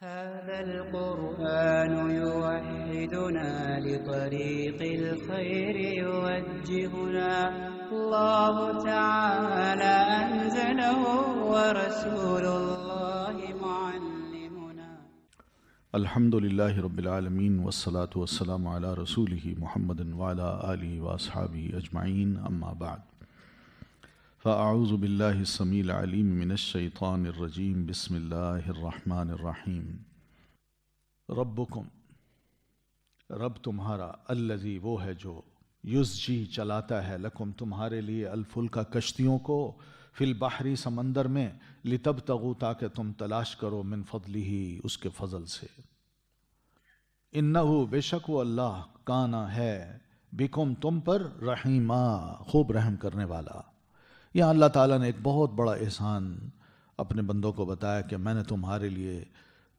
هذا القرآن يوحدنا لطريق الخير يوجهنا الله تعالى أنزله ورسول الله معلمنا. الحمد لله رب العالمين والصلاة والسلام على رسوله محمد وعلى آله وأصحابه أجمعين أما بعد فأعوذ بالله السميع العليم من الشيطان الرجيم بسم الله الرحمن الرحيم. ربکم، رب تمہارا، الذی وہ ہے جو یزجی چلاتا ہے، لکم تمہارے لیے، الفلکا کشتیوں کو، فی البحری سمندر میں، لتبتغوا تاکہ تم تلاش کرو، من فضلہ اس کے فضل سے، انہ بے شک وہ اللہ، کانا ہے، بکم تم پر، رحیما خوب رحم کرنے والا۔ یہاں اللہ تعالیٰ نے ایک بہت بڑا احسان اپنے بندوں کو بتایا کہ میں نے تمہارے لیے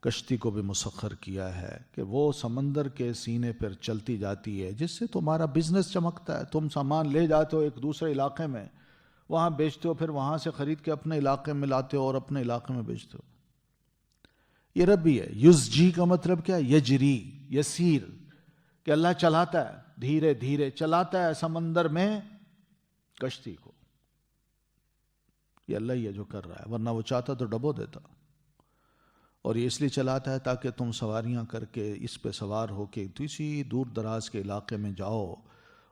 کشتی کو بھی مسخر کیا ہے کہ وہ سمندر کے سینے پر چلتی جاتی ہے، جس سے تمہارا بزنس چمکتا ہے، تم سامان لے جاتے ہو ایک دوسرے علاقے میں، وہاں بیچتے ہو، پھر وہاں سے خرید کے اپنے علاقے میں لاتے ہو اور اپنے علاقے میں بیچتے ہو۔ یہ ربی ہے۔ یزجی کا مطلب کیا؟ یجری، یسیر، کہ اللہ چلاتا ہے، دھیرے دھیرے چلاتا ہے سمندر میں کشتی کو۔ یہ اللہ ہی ہے جو کر رہا ہے، ورنہ وہ چاہتا تو ڈبو دیتا، اور یہ اس لیے چلاتا ہے تاکہ تم سواریاں کر کے اس پہ سوار ہو کے کسی دور دراز کے علاقے میں جاؤ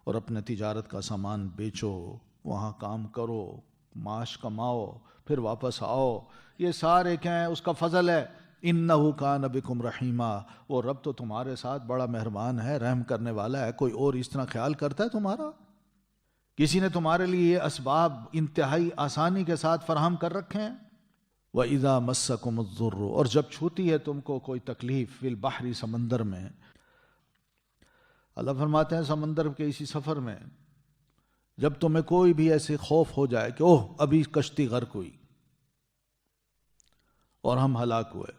اور اپنے تجارت کا سامان بیچو، وہاں کام کرو، معاش کماؤ، پھر واپس آؤ۔ یہ سارے کیا ہیں؟ اس کا فضل ہے۔ انہ کان بکم رحیما، وہ رب تو تمہارے ساتھ بڑا مہربان ہے، رحم کرنے والا ہے۔ کوئی اور اس طرح خیال کرتا ہے تمہارا؟ کسی نے تمہارے لیے یہ اسباب انتہائی آسانی کے ساتھ فراہم کر رکھے ہیں۔ وَإِذَا مَسَّكُمُ الضُّرُّ، اور جب چھوتی ہے تم کو کوئی تکلیف، فی البحری سمندر میں۔ اللہ فرماتے ہیں سمندر کے اسی سفر میں جب تمہیں کوئی بھی ایسے خوف ہو جائے کہ اوہ ابھی کشتی غرق ہوئی اور ہم ہلاک ہوئے،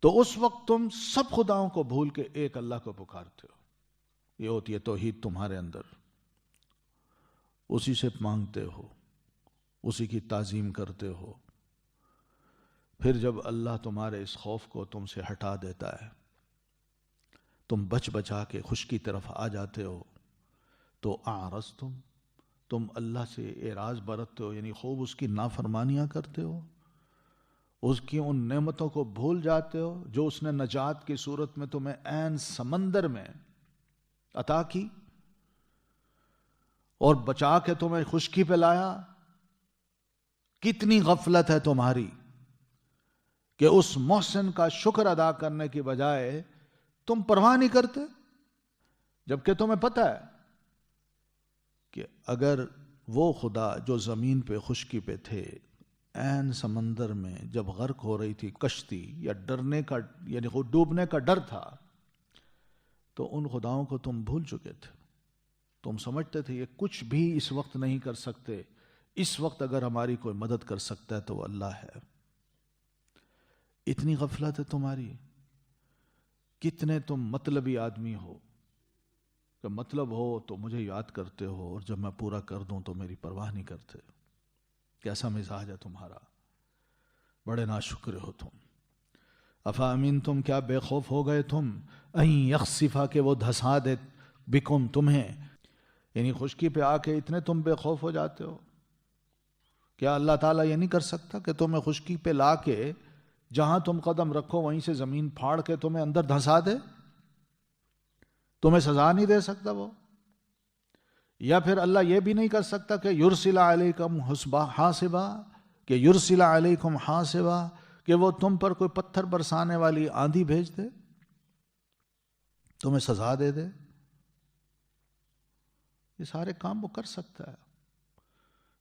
تو اس وقت تم سب خداؤں کو بھول کے ایک اللہ کو پکارتے ہو۔ یہ ہوتی ہے توحید تمہارے اندر، اسی سے مانگتے ہو، اسی کی تعظیم کرتے ہو۔ پھر جب اللہ تمہارے اس خوف کو تم سے ہٹا دیتا ہے، تم بچ بچا کے خشکی طرف آ جاتے ہو، تو اعرضتم، تم اللہ سے اعراض برتتے ہو، یعنی خوب اس کی نافرمانیاں کرتے ہو، اس کی ان نعمتوں کو بھول جاتے ہو جو اس نے نجات کی صورت میں تمہیں عین سمندر میں عطا کی اور بچا کے تمہیں خشکی پہ لایا۔ کتنی غفلت ہے تمہاری کہ اس محسن کا شکر ادا کرنے کی بجائے تم پرواہ نہیں کرتے، جبکہ تمہیں پتہ ہے کہ اگر وہ خدا جو زمین پہ خشکی پہ تھے، عین سمندر میں جب غرق ہو رہی تھی کشتی، یا ڈرنے کا یعنی ڈوبنے کا ڈر تھا، تو ان خداؤں کو تم بھول چکے تھے۔ تم سمجھتے تھے یہ کچھ بھی اس وقت نہیں کر سکتے، اس وقت اگر ہماری کوئی مدد کر سکتا ہے تو وہ اللہ ہے۔ اتنی غفلت ہے تمہاری۔ کتنے تم مطلبی آدمی ہو کہ مطلب ہو تو مجھے یاد کرتے ہو، اور جب میں پورا کر دوں تو میری پرواہ نہیں کرتے۔ کیسا مزاج ہے تمہارا، بڑے ناشکر ہو تم۔ افا امین، تم کیا بے خوف ہو گئے تم، این یخسفا، کہ وہ دھسا دے، بکم تمہیں، یعنی خشکی پہ آ کے اتنے تم بے خوف ہو جاتے ہو۔ کیا اللہ تعالیٰ یہ نہیں کر سکتا کہ تمہیں خشکی پہ لا کے جہاں تم قدم رکھو وہیں سے زمین پھاڑ کے تمہیں اندر دھسا دے؟ تمہیں سزا نہیں دے سکتا وہ؟ یا پھر اللہ یہ بھی نہیں کر سکتا کہ یرسل علیکم حاصبا، کہ یرسل علیکم حاصبا، کہ وہ تم پر کوئی پتھر برسانے والی آندھی بھیج دے، تمہیں سزا دے دے؟ یہ سارے کام وہ کر سکتا ہے۔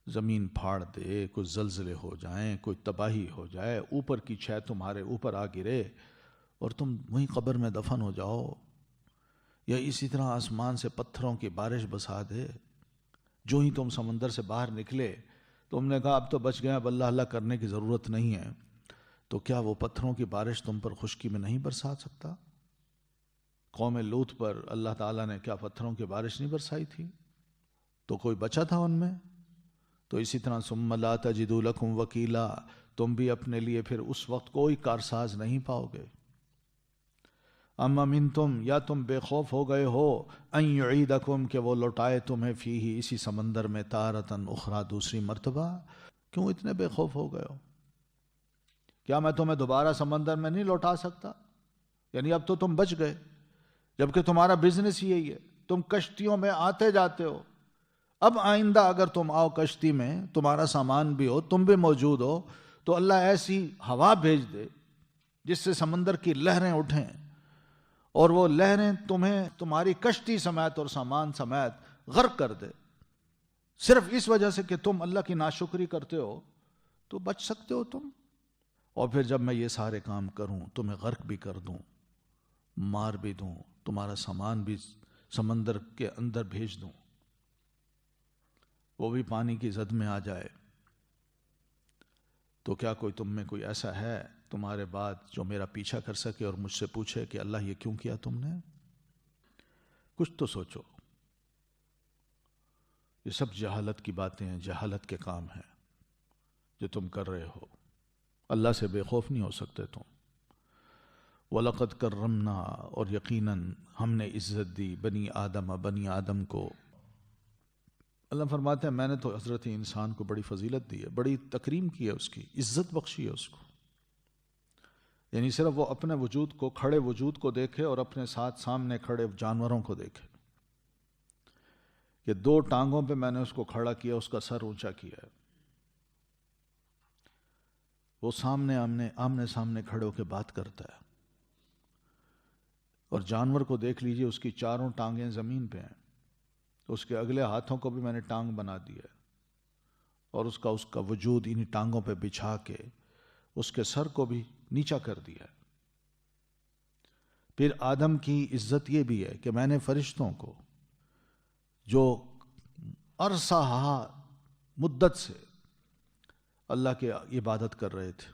زمین پھاڑ دے، کوئی زلزلے ہو جائیں، کوئی تباہی ہو جائے، اوپر کی چھت تمہارے اوپر آ گرے اور تم وہیں قبر میں دفن ہو جاؤ، یا اسی طرح آسمان سے پتھروں کی بارش بسا دے۔ جو ہی تم سمندر سے باہر نکلے تم نے کہا اب تو بچ گئے، اب اللہ اللہ کرنے کی ضرورت نہیں ہے، تو کیا وہ پتھروں کی بارش تم پر خشکی میں نہیں برسا سکتا؟ قوم لوط پر اللہ تعالیٰ نے کیا پتھروں کی بارش نہیں برسائی تھی؟ تو کوئی بچا تھا ان میں؟ تو اسی طرح ثم لا تجدوا لکم وکیلا، تم بھی اپنے لیے پھر اس وقت کوئی کارساز نہیں پاؤ گے۔ اما منتم، یا تم بے خوف ہو گئے ہو، ان یعیدکم، کہ وہ لوٹائے تمہیں فیہ، اسی سمندر میں، تارتن اخری، دوسری مرتبہ۔ کیوں اتنے بے خوف ہو گئے ہو؟ کیا میں تمہیں دوبارہ سمندر میں نہیں لوٹا سکتا؟ یعنی اب تو تم بچ گئے، جبکہ تمہارا بزنس یہی ہے، تم کشتیوں میں آتے جاتے ہو۔ اب آئندہ اگر تم آؤ کشتی میں، تمہارا سامان بھی ہو، تم بھی موجود ہو، تو اللہ ایسی ہوا بھیج دے جس سے سمندر کی لہریں اٹھیں، اور وہ لہریں تمہیں تمہاری کشتی سمیت اور سامان سمیت غرق کر دے، صرف اس وجہ سے کہ تم اللہ کی ناشکری کرتے ہو، تو بچ سکتے ہو تم۔ اور پھر جب میں یہ سارے کام کروں، تمہیں غرق بھی کر دوں، مار بھی دوں، تمہارا سامان بھی سمندر کے اندر بھیج دوں، وہ بھی پانی کی زد میں آ جائے، تو کیا کوئی تم میں کوئی ایسا ہے تمہارے بعد جو میرا پیچھا کر سکے اور مجھ سے پوچھے کہ اللہ یہ کیوں کیا تم نے؟ کچھ تو سوچو۔ یہ سب جہالت کی باتیں ہیں، جہالت کے کام ہیں جو تم کر رہے ہو۔ اللہ سے بے خوف نہیں ہو سکتے تم۔ وَلَقَدْ كَرَّمْنَا، اور یقیناً ہم نے عزت دی بنی آدم کو۔ اللہ فرماتے ہیں میں نے تو حضرت انسان کو بڑی فضیلت دی ہے، بڑی تکریم کی ہے، اس کی عزت بخشی ہے اس کو۔ یعنی صرف وہ اپنے وجود کو، کھڑے وجود کو دیکھے اور اپنے ساتھ سامنے کھڑے جانوروں کو دیکھے کہ 2 ٹانگوں پہ میں نے اس کو کھڑا کیا، اس کا سر اونچا کیا ہے، وہ آمنے سامنے کھڑے ہو کے بات کرتا ہے۔ اور جانور کو دیکھ لیجئے، اس کی 4 ٹانگیں زمین پہ ہیں، اس کے اگلے ہاتھوں کو بھی میں نے ٹانگ بنا دیا ہے، اور اس کا وجود انہی ٹانگوں پہ بچھا کے اس کے سر کو بھی نیچا کر دیا ہے۔ پھر آدم کی عزت یہ بھی ہے کہ میں نے فرشتوں کو، جو عرصہ مدت سے اللہ کی عبادت کر رہے تھے،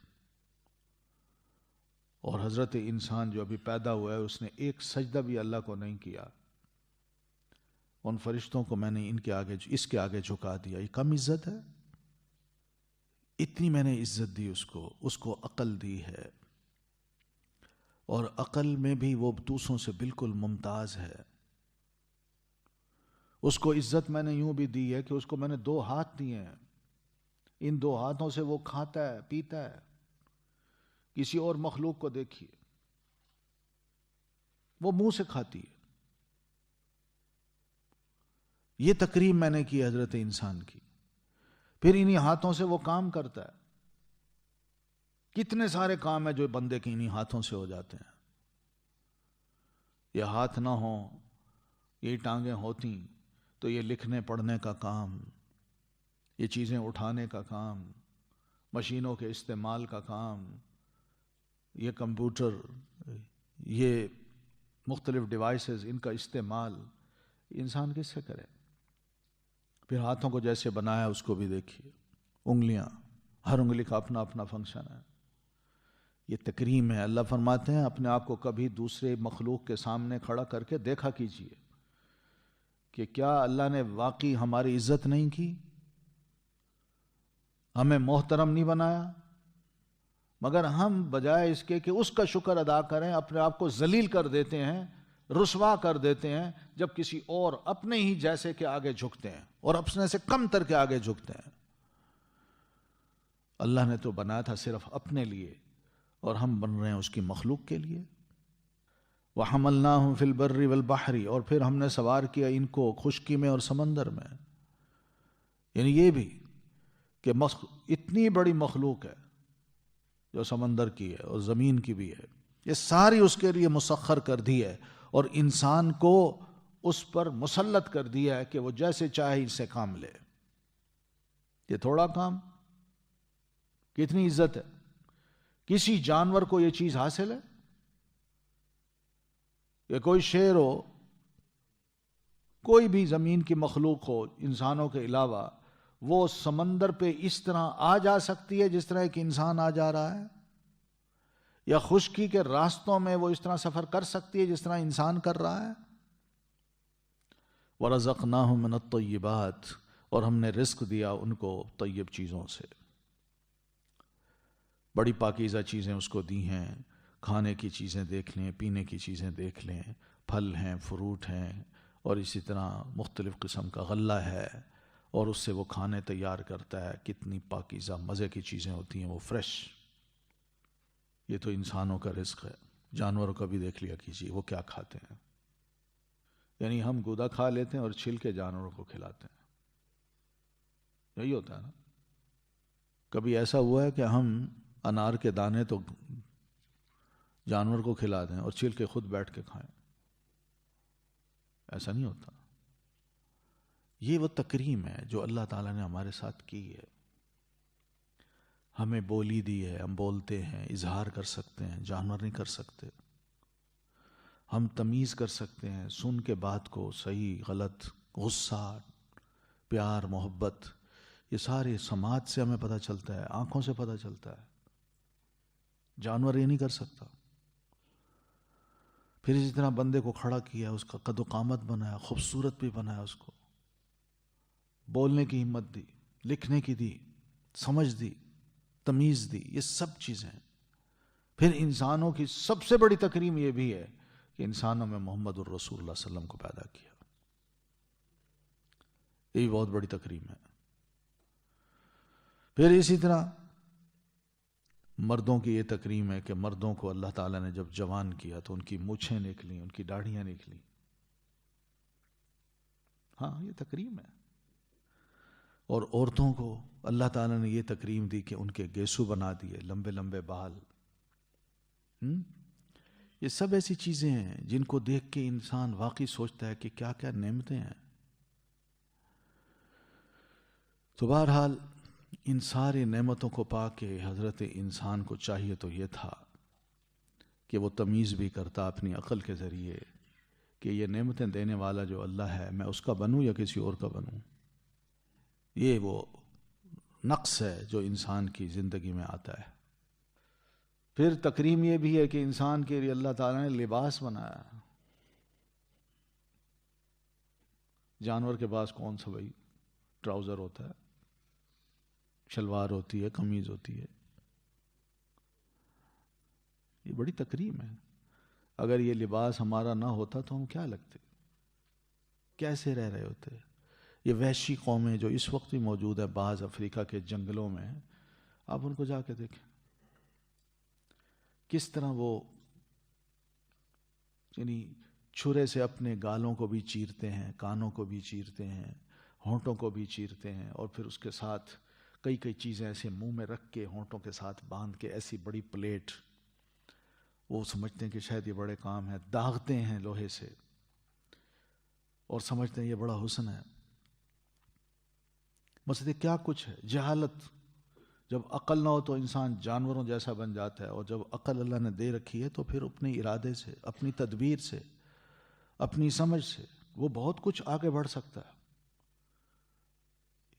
اور حضرت انسان جو ابھی پیدا ہوا ہے اس نے ایک سجدہ بھی اللہ کو نہیں کیا، ان فرشتوں کو میں نے اس کے آگے جھکا دیا۔ یہ کم عزت ہے؟ اتنی میں نے عزت دی اس کو عقل دی ہے، اور عقل میں بھی وہ دوسروں سے بالکل ممتاز ہے۔ اس کو عزت میں نے یوں بھی دی ہے کہ اس کو میں نے 2 ہاتھ دیے ہیں، ان 2 ہاتھوں سے وہ کھاتا ہے، پیتا ہے۔ کسی اور مخلوق کو دیکھیے، وہ منہ سے کھاتی ہے۔ یہ تکریم میں نے کی حضرت انسان کی۔ پھر انہی ہاتھوں سے وہ کام کرتا ہے۔ کتنے سارے کام ہیں جو بندے کے انہی ہاتھوں سے ہو جاتے ہیں۔ یہ ہاتھ نہ ہوں، یہ ٹانگیں ہوتی تو یہ لکھنے پڑھنے کا کام، یہ چیزیں اٹھانے کا کام، مشینوں کے استعمال کا کام، یہ کمپیوٹر، یہ مختلف ڈیوائسز، ان کا استعمال انسان کس سے کرے؟ پھر ہاتھوں کو جیسے بنایا اس کو بھی دیکھیے، انگلیاں، ہر انگلی کا اپنا اپنا فنکشن ہے۔ یہ تکریم ہے۔ اللہ فرماتے ہیں اپنے آپ کو کبھی دوسرے مخلوق کے سامنے کھڑا کر کے دیکھا کیجئے کہ کیا اللہ نے واقعی ہماری عزت نہیں کی، ہمیں محترم نہیں بنایا، مگر ہم بجائے اس کے کہ اس کا شکر ادا کریں، اپنے آپ کو ذلیل کر دیتے ہیں، رسوا کر دیتے ہیں، جب کسی اور اپنے ہی جیسے کے آگے جھکتے ہیں اور اپنے سے کم تر کے آگے جھکتے ہیں۔ اللہ نے تو بنایا تھا صرف اپنے لیے، اور ہم بن رہے ہیں اس کی مخلوق کے لیے۔ وَحَمَلْنَاهُمْ فِي الْبَرِّ وَالْبَحْرِ، اور پھر ہم نے سوار کیا ان کو خشکی میں اور سمندر میں۔ یعنی یہ بھی کہ اتنی بڑی مخلوق ہے جو سمندر کی ہے اور زمین کی بھی ہے، یہ ساری اس کے لیے مسخر کر دی ہے، اور انسان کو اس پر مسلط کر دیا ہے کہ وہ جیسے چاہے اس سے کام لے۔ یہ تھوڑا کام، کتنی عزت ہے؟ کسی جانور کو یہ چیز حاصل ہے کہ کوئی شیر ہو، کوئی بھی زمین کی مخلوق ہو انسانوں کے علاوہ، وہ سمندر پہ اس طرح آ جا سکتی ہے جس طرح ایک انسان آ جا رہا ہے؟ یا خشکی کے راستوں میں وہ اس طرح سفر کر سکتی ہے جس طرح انسان کر رہا ہے؟ وَرَزَقْنَاهُم مِّنَ الطَّيِّبَاتِ، اور ہم نے رزق دیا ان کو طیب چیزوں سے۔ بڑی پاکیزہ چیزیں اس کو دی ہیں، کھانے کی چیزیں دیکھ لیں، پینے کی چیزیں دیکھ لیں، پھل ہیں، فروٹ ہیں، اور اسی طرح مختلف قسم کا غلہ ہے، اور اس سے وہ کھانے تیار کرتا ہے. کتنی پاکیزہ مزے کی چیزیں ہوتی ہیں، وہ فریش. یہ تو انسانوں کا رزق ہے. جانوروں کا بھی دیکھ لیا کیجیے وہ کیا کھاتے ہیں. یعنی ہم گودا کھا لیتے ہیں اور چھل کے جانوروں کو کھلاتے ہیں. یہی ہوتا ہے نا. کبھی ایسا ہوا ہے کہ ہم انار کے دانے تو جانور کو کھلا دیں اور چھل کے خود بیٹھ کے کھائیں؟ ایسا نہیں ہوتا. یہ وہ تکریم ہے جو اللہ تعالیٰ نے ہمارے ساتھ کی ہے. ہمیں بولی دی ہے، ہم بولتے ہیں، اظہار کر سکتے ہیں، جانور نہیں کر سکتے. ہم تمیز کر سکتے ہیں، سن کے بات کو صحیح غلط، غصہ، پیار، محبت، یہ سارے سماعت سے ہمیں پتہ چلتا ہے، آنکھوں سے پتہ چلتا ہے. جانور یہ نہیں کر سکتا. پھر اسی طرح بندے کو کھڑا کیا، اس کا قد و قامت بنایا، خوبصورت بھی بنایا، اس کو بولنے کی ہمت دی، لکھنے کی دی، سمجھ دی، تمیز دی. یہ سب چیزیں. پھر انسانوں کی سب سے بڑی تکریم یہ بھی ہے کہ انسانوں میں محمد الرسول اللہ صلی اللہ علیہ وسلم کو پیدا کیا. یہ بہت بڑی تکریم ہے. پھر اسی طرح مردوں کی یہ تکریم ہے کہ مردوں کو اللہ تعالیٰ نے جب جوان کیا تو ان کی مونچھیں نکلیں، ان کی داڑھیاں نکلیں. ہاں یہ تکریم ہے. اور عورتوں کو اللہ تعالیٰ نے یہ تکریم دی کہ ان کے گیسو بنا دیے، لمبے لمبے بال. یہ سب ایسی چیزیں ہیں جن کو دیکھ کے انسان واقعی سوچتا ہے کہ کیا کیا نعمتیں ہیں. تو بہرحال ان سارے نعمتوں کو پا کے حضرت انسان کو چاہیے تو یہ تھا کہ وہ تمیز بھی کرتا اپنی عقل کے ذریعے کہ یہ نعمتیں دینے والا جو اللہ ہے، میں اس کا بنوں یا کسی اور کا بنوں. یہ وہ نقص ہے جو انسان کی زندگی میں آتا ہے. پھر تکریم یہ بھی ہے کہ انسان کے لیے اللہ تعالیٰ نے لباس بنایا. جانور کے پاس کون سا بھائی ٹراؤزر ہوتا ہے، شلوار ہوتی ہے، قمیض ہوتی ہے. یہ بڑی تکریم ہے. اگر یہ لباس ہمارا نہ ہوتا تو ہم کیا لگتے، کیسے رہ رہے ہوتے. یہ وحشی قومیں جو اس وقت بھی موجود ہیں بعض افریقہ کے جنگلوں میں، آپ ان کو جا کے دیکھیں کس طرح وہ یعنی چھرے سے اپنے گالوں کو بھی چیرتے ہیں، کانوں کو بھی چیرتے ہیں، ہونٹوں کو بھی چیرتے ہیں، اور پھر اس کے ساتھ کئی کئی چیزیں ایسے منہ میں رکھ کے ہونٹوں کے ساتھ باندھ کے ایسی بڑی پلیٹ، وہ سمجھتے ہیں کہ شاید یہ بڑے کام ہے، داغتے ہیں لوہے سے اور سمجھتے ہیں یہ بڑا حسن ہے. مسئلہ کیا کچھ ہے. جہالت. جب عقل نہ ہو تو انسان جانوروں جیسا بن جاتا ہے، اور جب عقل اللہ نے دے رکھی ہے تو پھر اپنے ارادے سے، اپنی تدبیر سے، اپنی سمجھ سے وہ بہت کچھ آگے بڑھ سکتا ہے.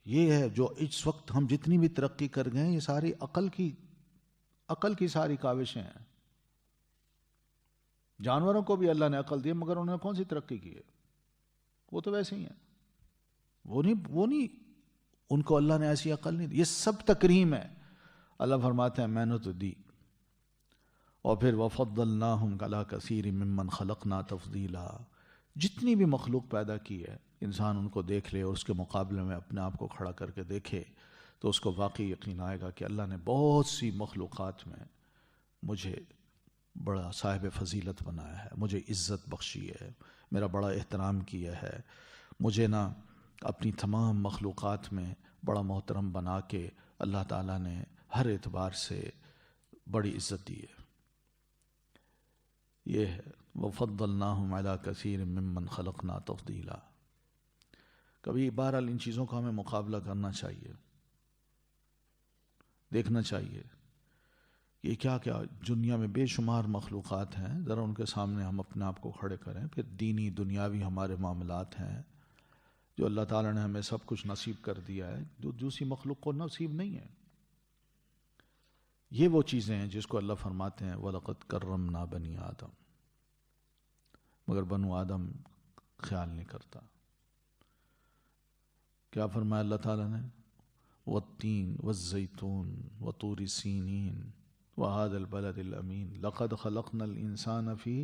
یہ ہے جو اس وقت ہم جتنی بھی ترقی کر گئے ہیں، یہ ساری عقل کی ساری کاوشیں ہیں. جانوروں کو بھی اللہ نے عقل دی مگر انہوں نے کون سی ترقی کی ہے؟ وہ تو ویسے ہی ہیں. وہ نہیں ان کو اللہ نے ایسی عقل نہیں دی. یہ سب تکریم ہے. اللہ فرماتے ہیں میں نے تو دی. اور پھر وَفَضَّلْنَاهُمْ عَلَىٰ كَثِيرٍ مِّمَّنْ خَلَقْنَا تَفْضِيلًا. جتنی بھی مخلوق پیدا کی ہے انسان ان کو دیکھ لے اور اس کے مقابلے میں اپنے آپ کو کھڑا کر کے دیکھے تو اس کو واقعی یقین آئے گا کہ اللہ نے بہت سی مخلوقات میں مجھے بڑا صاحب فضیلت بنایا ہے، مجھے عزت بخشی ہے، میرا بڑا احترام کیا ہے، مجھے نہ اپنی تمام مخلوقات میں بڑا محترم بنا کے اللہ تعالیٰ نے ہر اعتبار سے بڑی عزت دی ہے. یہ ہے وَفَضَّلْنَاهُمْ عَلَىٰ كَثِيرٍ مِّمَّنْ خَلَقْنَا تَفْضِيلًا. کبھی بہرحال ان چیزوں کا ہمیں مقابلہ کرنا چاہیے، دیکھنا چاہیے کہ کیا کیا دنیا میں بے شمار مخلوقات ہیں، ذرا ان کے سامنے ہم اپنے آپ کو کھڑے کریں. پھر دینی دنیاوی ہمارے معاملات ہیں جو اللہ تعالیٰ نے ہمیں سب کچھ نصیب کر دیا ہے، جو دوسری مخلوق کو نصیب نہیں ہے. یہ وہ چیزیں ہیں جس کو اللہ فرماتے ہیں وَلَقَدْ كَرَّمْنَا بَنِي آدم. مگر بنو آدم خیال نہیں کرتا. کیا فرمایا اللہ تعالیٰ نے؟ وَالتِّينِ وَالزَّيْتُونِ وَطُورِ سِينِينَ وَهَذَا الْبَلَدِ الْأَمِينِ لَقَدْ خَلَقْنَا الْإِنسَانَ فِي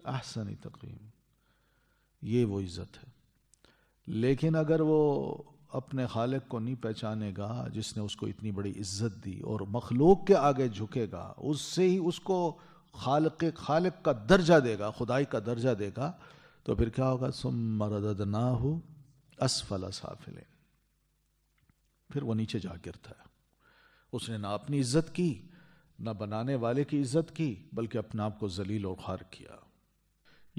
أَحْسَنِ تَقْوِيمٍ. یہ وہ عزت ہے. لیکن اگر وہ اپنے خالق کو نہیں پہچانے گا جس نے اس کو اتنی بڑی عزت دی، اور مخلوق کے آگے جھکے گا، اس سے ہی اس کو خالق کا درجہ دے گا، خدائی کا درجہ دے گا، تو پھر کیا ہوگا؟ ثُمَّ رَدَدْنَاهُ أَسْفَلَ سَافِلِينَ. پھر وہ نیچے جا گرتا ہے. اس نے نہ اپنی عزت کی، نہ بنانے والے کی عزت کی، بلکہ اپنے آپ کو ذلیل اور خوار کیا.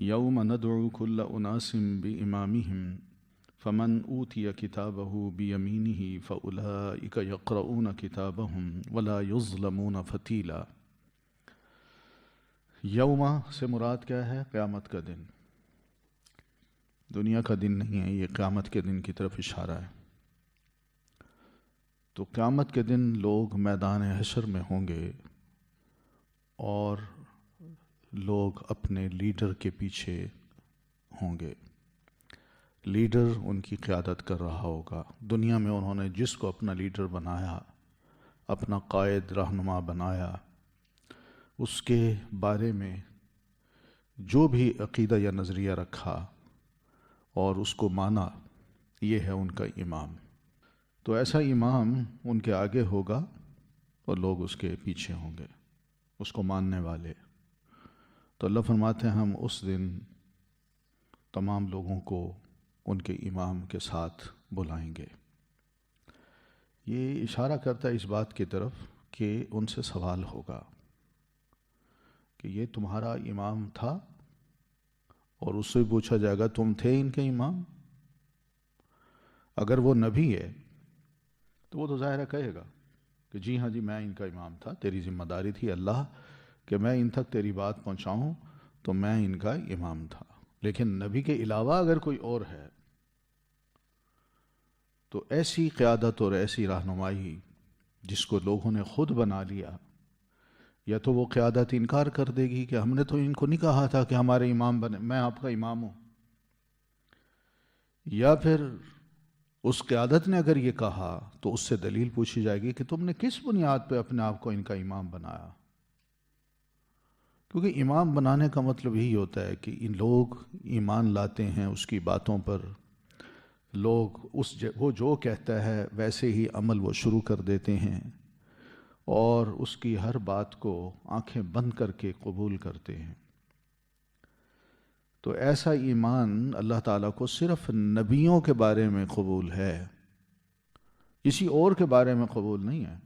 یوم ندعو کل اناس بامامہم فمن اوتی کتابہ بیمینہ فاولئک یقرؤون کتابہم ولا یظلمون فتیلا. یوم سے مراد کیا ہے؟ قیامت کا دن. دنیا کا دن نہیں ہے، یہ قیامت کے دن کی طرف اشارہ ہے. تو قیامت کے دن لوگ میدان حشر میں ہوں گے اور لوگ اپنے لیڈر کے پیچھے ہوں گے. لیڈر ان کی قیادت کر رہا ہوگا. دنیا میں انہوں نے جس کو اپنا لیڈر بنایا، اپنا قائد رہنما بنایا، اس کے بارے میں جو بھی عقیدہ یا نظریہ رکھا اور اس کو مانا، یہ ہے ان کا امام. تو ایسا امام ان کے آگے ہوگا اور لوگ اس کے پیچھے ہوں گے، اس کو ماننے والے. تو اللہ فرماتے ہیں ہم اس دن تمام لوگوں کو ان کے امام کے ساتھ بلائیں گے. یہ اشارہ کرتا ہے اس بات کی طرف کہ ان سے سوال ہوگا کہ یہ تمہارا امام تھا، اور اس سے پوچھا جائے گا تم تھے ان کے امام؟ اگر وہ نبی ہے تو وہ تو ظاہر کہے گا کہ جی ہاں جی میں ان کا امام تھا، تیری ذمہ داری تھی اللہ کہ میں ان تک تیری بات پہنچاؤں، تو میں ان کا امام تھا. لیکن نبی کے علاوہ اگر کوئی اور ہے تو ایسی قیادت اور ایسی رہنمائی جس کو لوگوں نے خود بنا لیا، یا تو وہ قیادت انکار کر دے گی کہ ہم نے تو ان کو نہیں کہا تھا کہ ہمارے امام بنے، میں آپ کا امام ہوں، یا پھر اس قیادت نے اگر یہ کہا تو اس سے دلیل پوچھی جائے گی کہ تم نے کس بنیاد پہ اپنے آپ کو ان کا امام بنایا. کیونکہ امام بنانے کا مطلب یہی ہوتا ہے کہ ان لوگ ایمان لاتے ہیں اس کی باتوں پر، لوگ وہ جو کہتا ہے ویسے ہی عمل وہ شروع کر دیتے ہیں، اور اس کی ہر بات کو آنکھیں بند کر کے قبول کرتے ہیں. تو ایسا ایمان اللہ تعالیٰ کو صرف نبیوں کے بارے میں قبول ہے، کسی اور کے بارے میں قبول نہیں ہے.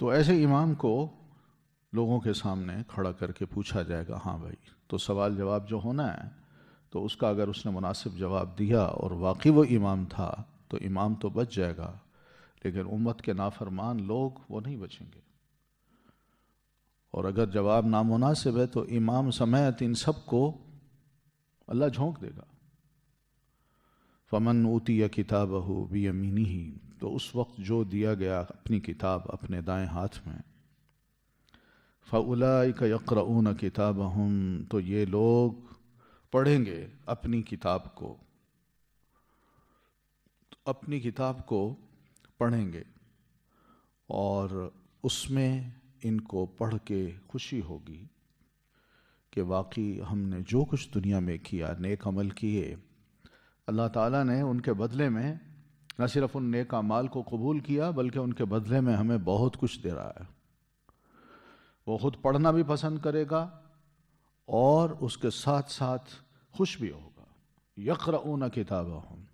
تو ایسے امام کو لوگوں کے سامنے کھڑا کر کے پوچھا جائے گا ہاں بھائی، تو سوال جواب جو ہونا ہے تو اس کا اگر اس نے مناسب جواب دیا اور واقعی وہ امام تھا تو امام تو بچ جائے گا، لیکن امت کے نافرمان لوگ وہ نہیں بچیں گے. اور اگر جواب نامناسب ہے تو امام سمیت ان سب کو اللہ جھونک دے گا. فمن اوتی کتابہ بیمینہ، تو اس وقت جو دیا گیا اپنی کتاب اپنے دائیں ہاتھ میں، فاولئک یقرؤون کتابہم، تو یہ لوگ پڑھیں گے اپنی کتاب کو، اپنی کتاب کو پڑھیں گے، اور اس میں ان کو پڑھ کے خوشی ہوگی کہ واقعی ہم نے جو کچھ دنیا میں کیا، نیک عمل کیے، اللہ تعالیٰ نے ان کے بدلے میں نہ صرف ان نیک اعمال کو قبول کیا بلکہ ان کے بدلے میں ہمیں بہت کچھ دے رہا ہے. وہ خود پڑھنا بھی پسند کرے گا اور اس کے ساتھ ساتھ خوش بھی ہوگا. یقرؤون کتابہم،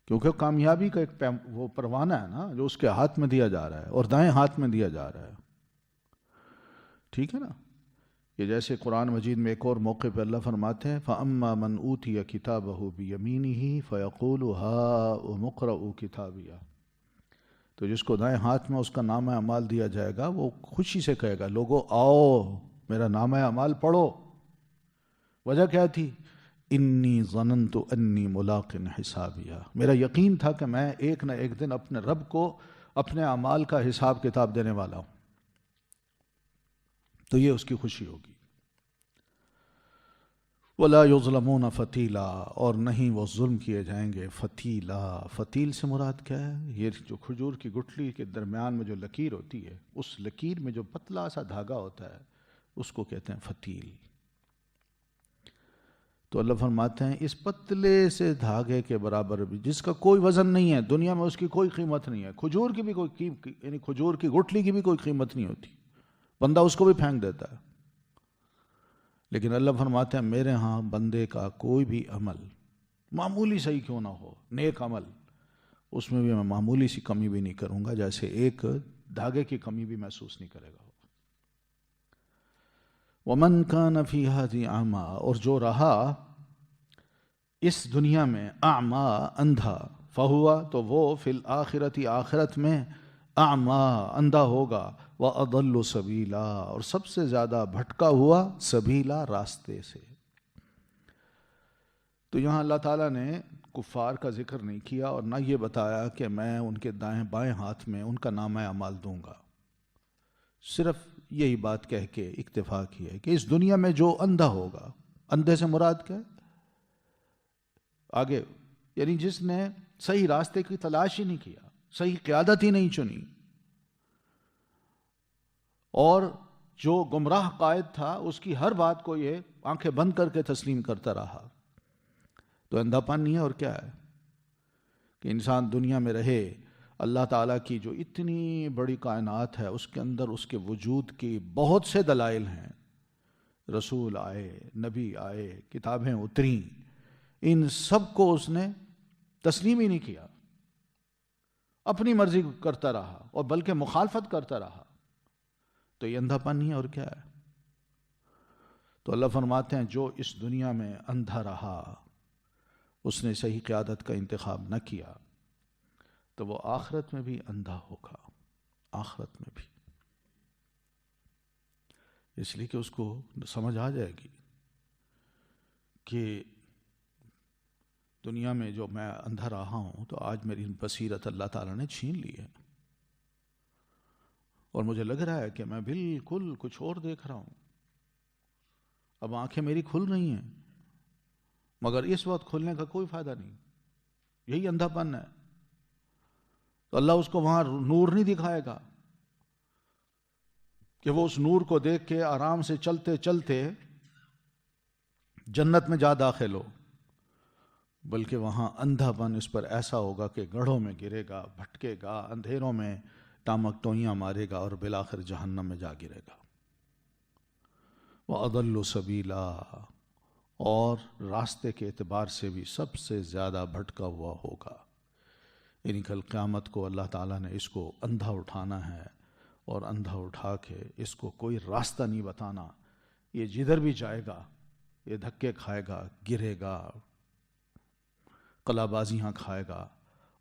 کیونکہ کامیابی کا ایک وہ پروانہ ہے نا جو اس کے ہاتھ میں دیا جا رہا ہے اور دائیں ہاتھ میں دیا جا رہا ہے. ٹھیک ہے نا؟ یہ جیسے قرآن مجید میں ایک اور موقع پہ اللہ فرماتے ہیں فَأَمَّا مَنْ أُوتِيَ كِتَابَهُ بِيَمِينِهِ فَيَقُولُ هَاؤُمُ اقْرَءُوا کِتَابِیَهْ، تو جس کو دائیں ہاتھ میں اس کا نامہ اعمال دیا جائے گا وہ خوشی سے کہے گا لوگو آؤ میرا نامہ اعمال پڑھو. وجہ کیا تھی؟ انی ظننت انی ملاق حسابیہ، میرا یقین تھا کہ میں ایک نہ ایک دن اپنے رب کو اپنے اعمال کا حساب کتاب دینے والا ہوں. تو یہ اس کی خوشی ہوگی. وَلَا يُظْلَمُونَ فَتِيلًا، اور نہیں وہ ظلم کیے جائیں گے فتیلا۔ فتیل سے مراد کیا ہے؟ یہ جو کھجور کی گٹھلی کے درمیان میں جو لکیر ہوتی ہے، اس لکیر میں جو پتلا سا دھاگا ہوتا ہے اس کو کہتے ہیں فتیل۔ تو اللہ فرماتے ہیں اس پتلے سے دھاگے کے برابر بھی، جس کا کوئی وزن نہیں ہے دنیا میں، اس کی کوئی قیمت نہیں ہے، کھجور کی بھی کوئی یعنی کھجور کی گٹھلی کی بھی کوئی قیمت نہیں ہوتی، بندہ اس کو بھی پھینک دیتا ہے، لیکن اللہ فرماتے ہیں میرے ہاں بندے کا کوئی بھی عمل معمولی صحیح کیوں نہ ہو، نیک عمل، اس میں بھی میں معمولی سی کمی بھی نہیں کروں گا، جیسے ایک دھاگے کی کمی بھی محسوس نہیں کرے گا۔ وَمَنْ كَانَ فِي هَذِهِ أَعْمَىٰ، اور جو رہا اس دنیا میں اعمیٰ اندھا، فَهُوَ تو وہ فی الآخرۃ آخرت میں اعمیٰ اندھا ہوگا، وَأَضَلُّ سَبِيلًا اور سب سے زیادہ بھٹکا ہوا سبیلا راستے سے۔ تو یہاں اللہ تعالیٰ نے کفار کا ذکر نہیں کیا اور نہ یہ بتایا کہ میں ان کے دائیں بائیں ہاتھ میں ان کا نامہ اعمال دوں گا، صرف یہی بات کہہ کے اکتفا کیا ہے کہ اس دنیا میں جو اندھا ہوگا، اندھے سے مراد کیا ہے؟ آگے یعنی جس نے صحیح راستے کی تلاش ہی نہیں کیا، صحیح قیادت ہی نہیں چنی، اور جو گمراہ قائد تھا اس کی ہر بات کو یہ آنکھیں بند کر کے تسلیم کرتا رہا، تو اندھا پن نہیں ہے اور کیا ہے کہ انسان دنیا میں رہے، اللہ تعالیٰ کی جو اتنی بڑی کائنات ہے اس کے اندر اس کے وجود کی بہت سے دلائل ہیں، رسول آئے، نبی آئے، کتابیں اتریں، ان سب کو اس نے تسلیم ہی نہیں کیا، اپنی مرضی کرتا رہا اور بلکہ مخالفت کرتا رہا، تو یہ اندھا پن نہیں ہے اور کیا ہے؟ تو اللہ فرماتے ہیں جو اس دنیا میں اندھا رہا، اس نے صحیح قیادت کا انتخاب نہ کیا، تو وہ آخرت میں بھی اندھا ہوگا، آخرت میں بھی، اس لیے کہ اس کو سمجھ آ جائے گی کہ دنیا میں جو میں اندھا رہا ہوں تو آج میری بصیرت اللہ تعالیٰ نے چھین لی ہے، اور مجھے لگ رہا ہے کہ میں بالکل کچھ اور دیکھ رہا ہوں، اب آنکھیں میری کھل رہی ہیں مگر اس وقت کھلنے کا کوئی فائدہ نہیں، یہی اندھا پن ہے۔ تو اللہ اس کو وہاں نور نہیں دکھائے گا کہ وہ اس نور کو دیکھ کے آرام سے چلتے چلتے جنت میں جا داخل ہو، بلکہ وہاں اندھا پن اس پر ایسا ہوگا کہ گڑھوں میں گرے گا، بھٹکے گا، اندھیروں میں ٹامک ٹوئیاں مارے گا اور بالآخر جہنم میں جا گرے گا۔ وَأَضَلُّ سَبِيلًا اور راستے کے اعتبار سے بھی سب سے زیادہ بھٹکا ہوا ہوگا، یعنی کل قیامت کو اللہ تعالیٰ نے اس کو اندھا اٹھانا ہے، اور اندھا اٹھا کے اس کو کوئی راستہ نہیں بتانا، یہ جدھر بھی جائے گا یہ دھکے کھائے گا، گرے گا، قلابازیاں کھائے گا،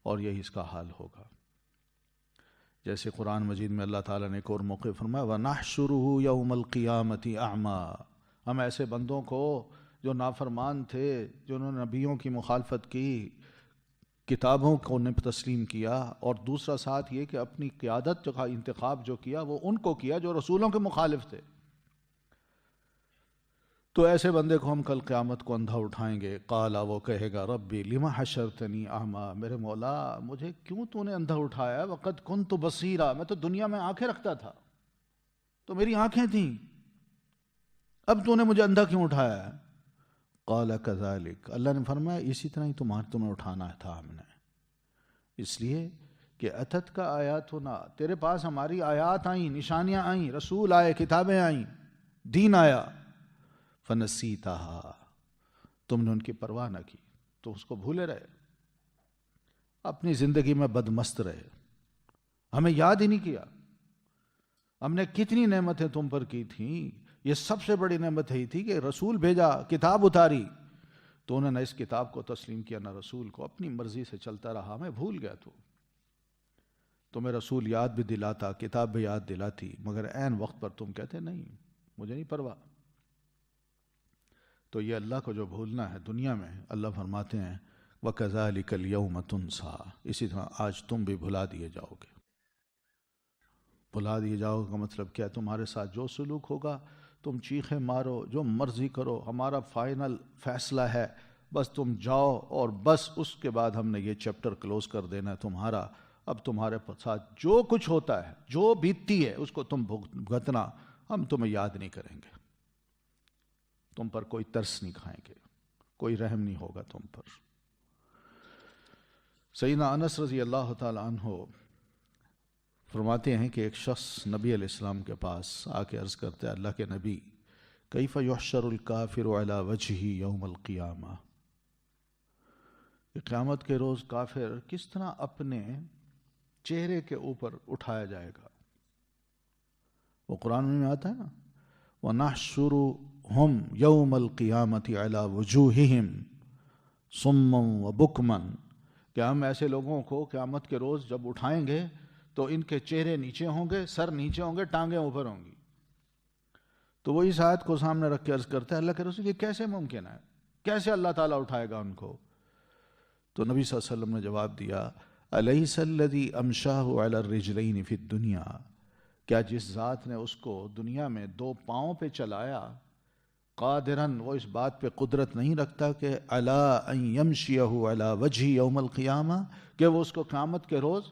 اور یہی اس کا حال ہوگا۔ جیسے قرآن مجید میں اللہ تعالیٰ نے ایک اور موقع فرمایا وَنَحْشُرُهُ يَوْمَ الْقِيَامَةِ أَعْمَىٰ، ہم ایسے بندوں کو جو نافرمان تھے، جنہوں نے نبیوں کی مخالفت کی، کتابوں کو نے تسلیم کیا، اور دوسرا ساتھ یہ کہ اپنی قیادت کا انتخاب جو کیا وہ ان کو کیا جو رسولوں کے مخالف تھے، تو ایسے بندے کو ہم کل قیامت کو اندھا اٹھائیں گے، قالا وہ کہے گا ربی لما حشرتنی اعمیٰ، میرے مولا مجھے کیوں تو نے اندھا اٹھایا، وقد کنت بصیرا، میں تو دنیا میں آنکھیں رکھتا تھا، تو میری آنکھیں تھیں، اب تو نے مجھے اندھا کیوں اٹھایا ہے؟ قال کذالک، اللہ نے فرمایا اسی طرح ہی تمہیں اٹھانا تھا ہم نے، اس لیے کہ اتت کا آیاتنا، تیرے پاس ہماری آیات آئیں، نشانیاں آئیں، رسول آئے، کتابیں آئیں، دین آیا، فنسیتہا، تم نے ان کی پرواہ نہ کی، تو اس کو بھولے رہے، اپنی زندگی میں بدمست رہے، ہمیں یاد ہی نہیں کیا، ہم نے کتنی نعمتیں تم پر کی تھیں، یہ سب سے بڑی نعمت ہی تھی کہ رسول بھیجا، کتاب اتاری، تو انہوں نے اس کتاب کو تسلیم کیا نہ رسول کو، اپنی مرضی سے چلتا رہا، میں بھول گیا تمہیں رسول یاد بھی دلاتا، کتاب بھی یاد دلاتی، مگر عین وقت پر تم کہتے نہیں مجھے نہیں پرواہ۔ تو یہ اللہ کو جو بھولنا ہے دنیا میں، اللہ فرماتے ہیں وَكَذَلِكَ الْيَوْمَ تُنْسَىٰ، اسی طرح آج تم بھی بھلا دیے جاؤ گے۔ بھلا دیے جاؤ کا مطلب کیا ہے؟ تمہارے ساتھ جو سلوک ہوگا تم چیخیں مارو، جو مرضی کرو، ہمارا فائنل فیصلہ ہے، بس تم جاؤ اور بس اس کے بعد ہم نے یہ چیپٹر کلوز کر دینا ہے تمہارا، اب تمہارے ساتھ جو کچھ ہوتا ہے، جو بیتتی ہے اس کو تم بھگتنا، ہم تمہیں یاد نہیں کریں گے، تم پر کوئی ترس نہیں کھائیں گے، کوئی رحم نہیں ہوگا تم پر۔ سیدنا انس رضی اللہ تعالی عنہ فرماتے ہیں کہ ایک شخص نبی علیہ السلام کے پاس آ کے عرض کرتے ہیں، اللہ کے نبی، کیف یحشر الکافر علی وجہہ یوم القیامہ، کہ قیامت کے روز کافر کس طرح اپنے چہرے کے اوپر اٹھایا جائے گا؟ وہ قرآن میں آتا ہے نا، وَنَحْشُرُهُمْ يَوْمَ الْقِيَامَةِ عَلَى وُجُوهِهِمْ صُمًّا وَبُكْمًا، کہ ہم ایسے لوگوں کو قیامت کے روز جب اٹھائیں گے تو ان کے چہرے نیچے ہوں گے، سر نیچے ہوں گے، ٹانگیں اوپر ہوں گی۔ تو وہ اس آیت کو سامنے رکھ کے عرض کرتا ہے، اللہ کے رسول یہ کیسے ممکن ہے؟ کیسے اللہ تعالیٰ اٹھائے گا ان کو؟ تو نبی صلی اللہ علیہ وسلم نے جواب دیا، الیس الذی امشاہ علی الرجلین فی الدنیا، کیا جس ذات نے اس کو دنیا میں دو پاؤں پہ چلایا، قادرن، وہ اس بات پہ قدرت نہیں رکھتا کہ علی ان یمشیہ علی وجہ یوم القیامہ، کہ وہ اس کو قیامت کے روز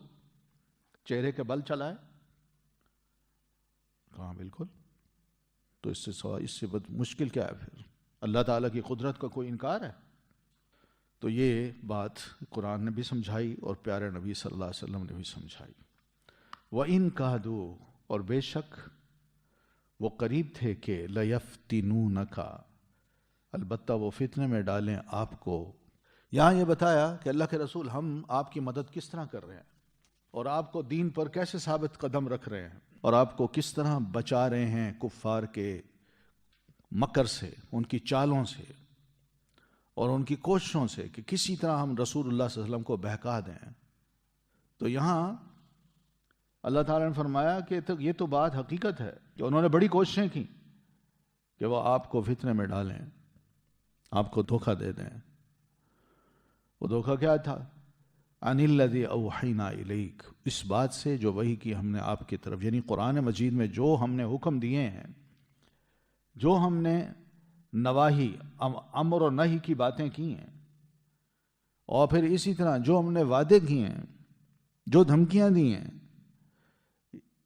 چہرے کے بل چلائے؟ کہاں بالکل۔ تو اس سے مشکل کیا ہے پھر؟ اللہ تعالیٰ کی قدرت کا کوئی انکار ہے؟ تو یہ بات قرآن نے بھی سمجھائی اور پیارے نبی صلی اللہ علیہ وسلم نے بھی سمجھائی۔ وَإِن كَادُوا، اور بے شک وہ قریب تھے کہ لَيَفْتِنُونَكَ، البتہ وہ فتنے میں ڈالیں آپ کو۔ یہاں یہ بتایا کہ اللہ کے رسول ہم آپ کی مدد کس طرح کر رہے ہیں، اور آپ کو دین پر کیسے ثابت قدم رکھ رہے ہیں، اور آپ کو کس طرح بچا رہے ہیں کفار کے مکر سے، ان کی چالوں سے اور ان کی کوششوں سے کہ کسی طرح ہم رسول اللہ صلی اللہ علیہ وسلم کو بہکا دیں۔ تو یہاں اللہ تعالیٰ نے فرمایا کہ یہ تو بات حقیقت ہے کہ انہوں نے بڑی کوششیں کی کہ وہ آپ کو فتنے میں ڈالیں، آپ کو دھوکہ دے دیں۔ وہ دھوکہ کیا تھا؟ عن الذی اوحینا الیک، اس بات سے جو وحی کی ہم نے آپ کی طرف، یعنی قرآن مجید میں جو ہم نے حکم دیے ہیں، جو ہم نے نواہی، امر و نہی کی باتیں کی ہیں، اور پھر اسی طرح جو ہم نے وعدے کیے ہیں، جو دھمکیاں دی ہیں،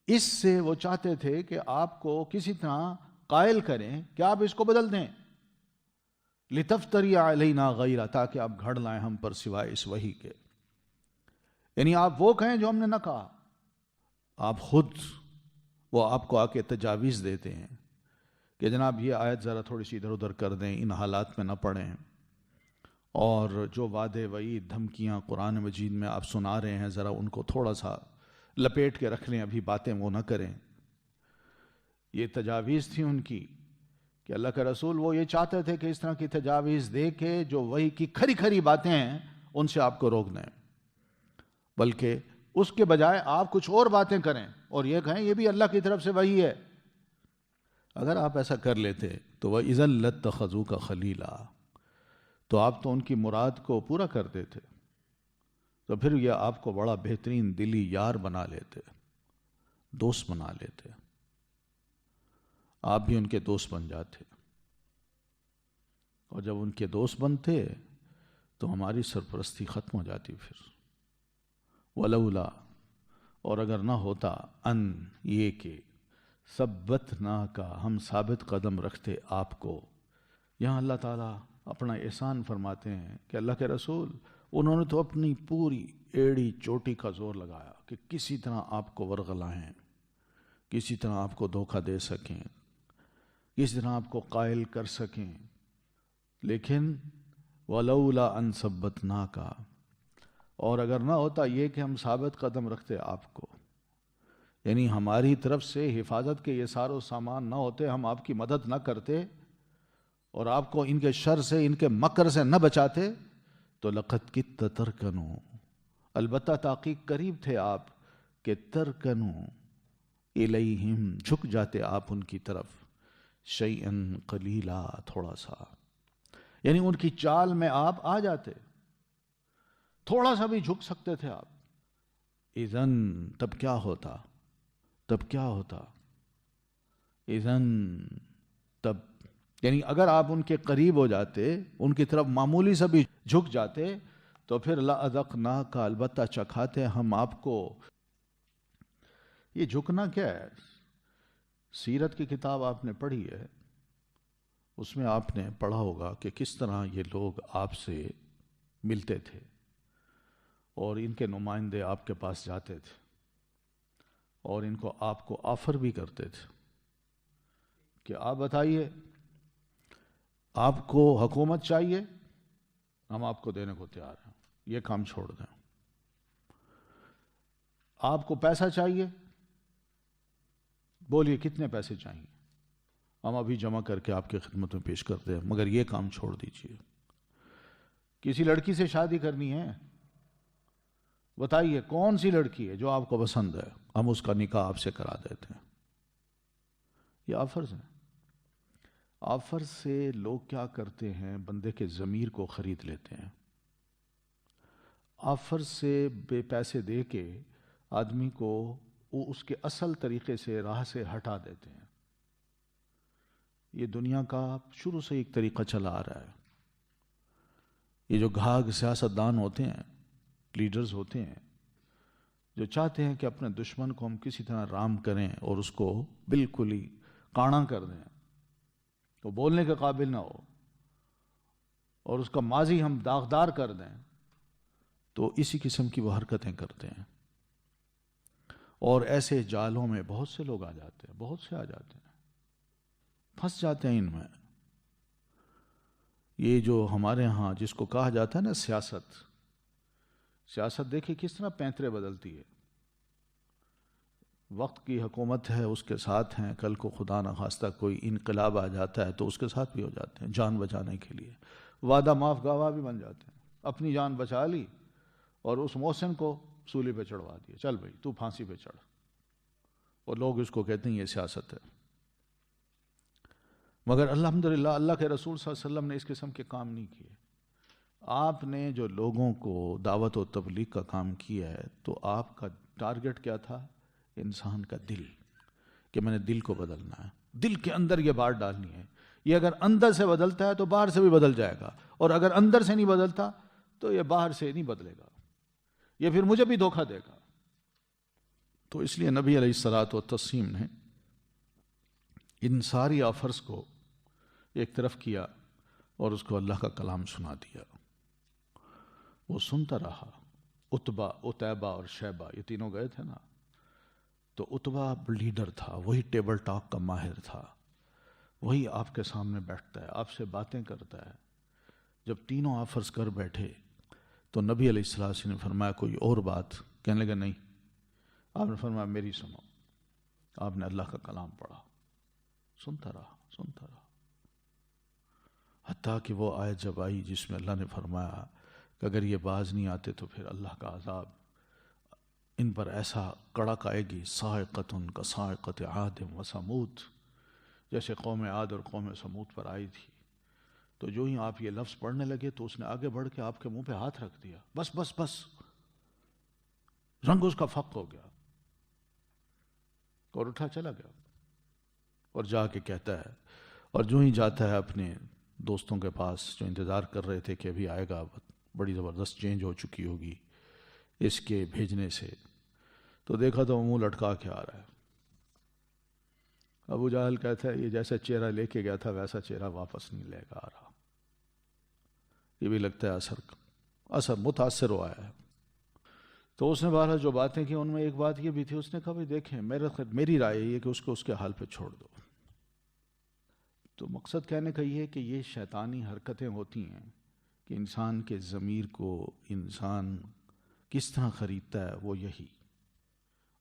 اس سے وہ چاہتے تھے کہ آپ کو کسی طرح قائل کریں کہ آپ اس کو بدل دیں، لتفتری علینا غیرہ، تاکہ آپ گھڑ لائیں ہم پر سوائے اس وحی کے، یعنی آپ وہ کہیں جو ہم نے نہ کہا۔ آپ خود وہ آپ کو آ کے تجاویز دیتے ہیں کہ جناب یہ آیت ذرا تھوڑی سی ادھر ادھر کر دیں، ان حالات میں نہ پڑھیں، اور جو وعدے وعید دھمکیاں قرآن مجید میں آپ سنا رہے ہیں ذرا ان کو تھوڑا سا لپیٹ کے رکھ لیں، ابھی باتیں وہ نہ کریں۔ یہ تجاویز تھی ان کی کہ اللہ کا رسول وہ یہ چاہتے تھے کہ اس طرح کی تجاویز دے کے جو وحی کی کھری کھری باتیں ہیں ان سے آپ کو روک دیں، بلکہ اس کے بجائے آپ کچھ اور باتیں کریں اور یہ کہیں یہ بھی اللہ کی طرف سے وحی ہے۔ اگر آپ ایسا کر لیتے تو وَإِذًا لَاتَّخَذُوكَ خَلِيلًا، تو آپ تو ان کی مراد کو پورا کر دیتے، تو پھر یہ آپ کو بڑا بہترین دلی یار بنا لیتے، دوست بنا لیتے، آپ بھی ان کے دوست بن جاتے، اور جب ان کے دوست بنتے تو ہماری سرپرستی ختم ہو جاتی پھر۔ وَلَوْلَا، اور اگر نہ ہوتا، ان، یہ کہ ثبتناک، ہم ثابت قدم رکھتے آپ کو۔ یہاں اللہ تعالیٰ اپنا احسان فرماتے ہیں کہ اللہ کے رسول انہوں نے تو اپنی پوری ایڑی چوٹی کا زور لگایا کہ کسی طرح آپ کو ورغلائیں، کسی طرح آپ کو دھوکہ دے سکیں، کسی طرح آپ کو قائل کر سکیں، لیکن وَلَوْلَا أَن ثَبَّتْنَاكَ، اور اگر نہ ہوتا یہ کہ ہم ثابت قدم رکھتے آپ کو، یعنی ہماری طرف سے حفاظت کے یہ سارے سامان نہ ہوتے، ہم آپ کی مدد نہ کرتے اور آپ کو ان کے شر سے، ان کے مکر سے نہ بچاتے، تو لَقَدْ كِدتَّ تَرْكَنُوا، البتہ تحقیق قریب تھے آپ کہ ترکنوا الیہم، جھک جاتے آپ ان کی طرف، شیئا قلیلا، تھوڑا سا، یعنی ان کی چال میں آپ آ جاتے، تھوڑا سا بھی جھک سکتے تھے آپ۔ اذن، تب کیا ہوتا، تب کیا ہوتا، اذن تب یعنی اگر آپ ان کے قریب ہو جاتے، ان کی طرف معمولی سا بھی جھک جاتے تو پھر لَأَذَقْنَاكَ، البتہ چکھاتے ہم آپ کو۔ یہ جھکنا کیا ہے؟ سیرت کی کتاب آپ نے پڑھی ہے، اس میں آپ نے پڑھا ہوگا کہ کس طرح یہ لوگ آپ سے ملتے تھے اور ان کے نمائندے آپ کے پاس جاتے تھے اور ان کو آپ کو آفر بھی کرتے تھے کہ آپ بتائیے آپ کو حکومت چاہیے، ہم آپ کو دینے کو تیار ہیں، یہ کام چھوڑ دیں۔ آپ کو پیسہ چاہیے، بولیے کتنے پیسے چاہیے، ہم ابھی جمع کر کے آپ کی خدمت میں پیش کرتے ہیں، مگر یہ کام چھوڑ دیجیے۔ کسی لڑکی سے شادی کرنی ہے، بتائیے کون سی لڑکی ہے جو آپ کو پسند ہے، ہم اس کا نکاح آپ سے کرا دیتے ہیں۔ یہ آفرز ہیں۔ آفر سے لوگ کیا کرتے ہیں؟ بندے کے ضمیر کو خرید لیتے ہیں۔ آفر سے بے پیسے دے کے آدمی کو وہ اس کے اصل طریقے سے راہ سے ہٹا دیتے ہیں۔ یہ دنیا کا شروع سے ایک طریقہ چلا آ رہا ہے۔ یہ جو گھاگ سیاستدان ہوتے ہیں، لیڈرز ہوتے ہیں، جو چاہتے ہیں کہ اپنے دشمن کو ہم کسی طرح رام کریں اور اس کو بالکل ہی کانا کر دیں، وہ بولنے کے قابل نہ ہو اور اس کا ماضی ہم داغدار کر دیں، تو اسی قسم کی وہ حرکتیں کرتے ہیں۔ اور ایسے جالوں میں بہت سے لوگ آ جاتے ہیں، بہت سے آ جاتے ہیں، پھنس جاتے ہیں ان میں۔ یہ جو ہمارے ہاں جس کو کہا جاتا ہے نا سیاست، سیاست دیکھیں کس طرح پینترے بدلتی ہے۔ وقت کی حکومت ہے، اس کے ساتھ ہیں، کل کو خدا نخواستہ کوئی انقلاب آ جاتا ہے تو اس کے ساتھ بھی ہو جاتے ہیں جان بچانے کے لیے، وعدہ معاف گواہ بھی بن جاتے ہیں۔ اپنی جان بچا لی اور اس محسن کو سولی پہ چڑھوا دیا، چل بھائی تو پھانسی پہ چڑھ، اور لوگ اس کو کہتے ہیں یہ سیاست ہے۔ مگر الحمدللہ اللہ کے رسول صلی اللہ علیہ وسلم نے اس قسم کے کام نہیں کیے۔ آپ نے جو لوگوں کو دعوت و تبلیغ کا کام کیا ہے تو آپ کا ٹارگٹ کیا تھا؟ انسان کا دل، کہ میں نے دل کو بدلنا ہے، دل کے اندر یہ بات ڈالنی ہے۔ یہ اگر اندر سے بدلتا ہے تو باہر سے بھی بدل جائے گا، اور اگر اندر سے نہیں بدلتا تو یہ باہر سے نہیں بدلے گا، یہ پھر مجھے بھی دھوکہ دے گا۔ تو اس لیے نبی علیہ الصلاۃ والتسلیم نے ان ساری آفرز کو ایک طرف کیا اور اس کو اللہ کا کلام سنا دیا۔ وہ سنتا رہا۔ عتبہ، عتیبہ اور شیبہ یہ تینوں گئے تھے نا، تو عتبہ لیڈر تھا، وہی ٹیبل ٹاک کا ماہر تھا، وہی آپ کے سامنے بیٹھتا ہے، آپ سے باتیں کرتا ہے۔ جب تینوں آفرز کر بیٹھے تو نبی علیہ السلام نے فرمایا کوئی اور بات؟ کہنے لگا نہیں۔ آپ نے فرمایا میری سنو۔ آپ نے اللہ کا کلام پڑھا، سنتا رہا سنتا رہا، حتیٰ کہ وہ آیت جب آئی جس میں اللہ نے فرمایا کہ اگر یہ باز نہیں آتے تو پھر اللہ کا عذاب ان پر ایسا کڑک آئے گی، صاعقۃ کصاعقۃ عاد و ثمود، جیسے قوم عاد اور قوم ثمود پر آئی تھی۔ تو جو ہی آپ یہ لفظ پڑھنے لگے تو اس نے آگے بڑھ کے آپ کے منہ پہ ہاتھ رکھ دیا، بس بس بس، رنگ اس کا فق ہو گیا اور اٹھا چلا گیا اور جا کے کہتا ہے، اور جو ہی جاتا ہے اپنے دوستوں کے پاس جو انتظار کر رہے تھے کہ ابھی آئے گا، بڑی زبردست چینج ہو چکی ہوگی اس کے بھیجنے سے، تو دیکھا تو وہ منہ لٹکا کے آ رہا ہے۔ ابو جہل کہتا ہے یہ جیسا چہرہ لے کے گیا تھا ویسا چہرہ واپس نہیں لے گا آ رہا۔ یہ بھی لگتا ہے اثر متاثر ہوا ہے۔ تو اس نے بہرحال جو باتیں کی ان میں ایک بات یہ بھی تھی، اس نے کہا بھائی دیکھیں میری رائے یہ کہ اس کو اس کے حال پہ چھوڑ دو۔ تو مقصد کہنے کا یہ ہے کہ یہ شیطانی حرکتیں ہوتی ہیں کہ انسان کے ضمیر کو انسان کس طرح خریدتا ہے، وہ یہی،